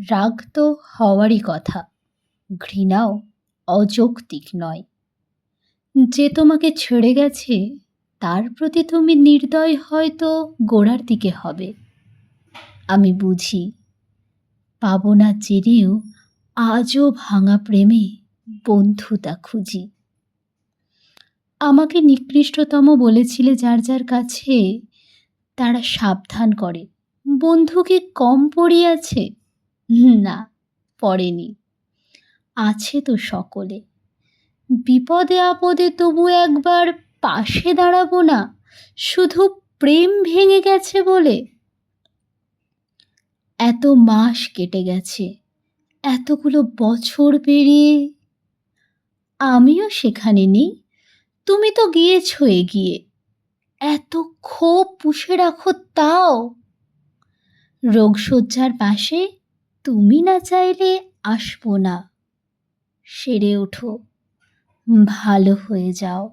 রাগ তো হওয়ারই কথা, ঘৃণাও অযৌক্তিক নয়। যে তোমাকে ছেড়ে গেছে তার প্রতি তুমি নির্দয় হয়তো গোড়ার দিকে হবে। আমি বুঝি, পাবো না জেনেও আজও ভাঙা প্রেমে বন্ধুতা খুঁজি। আমাকে নিকৃষ্টতম বলেছিলে যার যার কাছে, তারা সাবধান করে বন্ধু কি কম পড়িয়াছে? না, পড়েনি, আছে তো সকলে। বিপদে আপদে তবু একবার পাশে দাঁড়াবো না, শুধু প্রেম ভেঙে গেছে বলে? এত মাস কেটে গেছে, এতগুলো বছর পেরিয়ে, আমিও সেখানে নেই, তুমি তো গিয়েছো এগিয়ে। এত ক্ষোভ পুষে রাখো তাও। রোগশয্যার পাশে তুমি না চাইলে আসবো না। সেরে ওঠো, ভালো হয়ে যাও।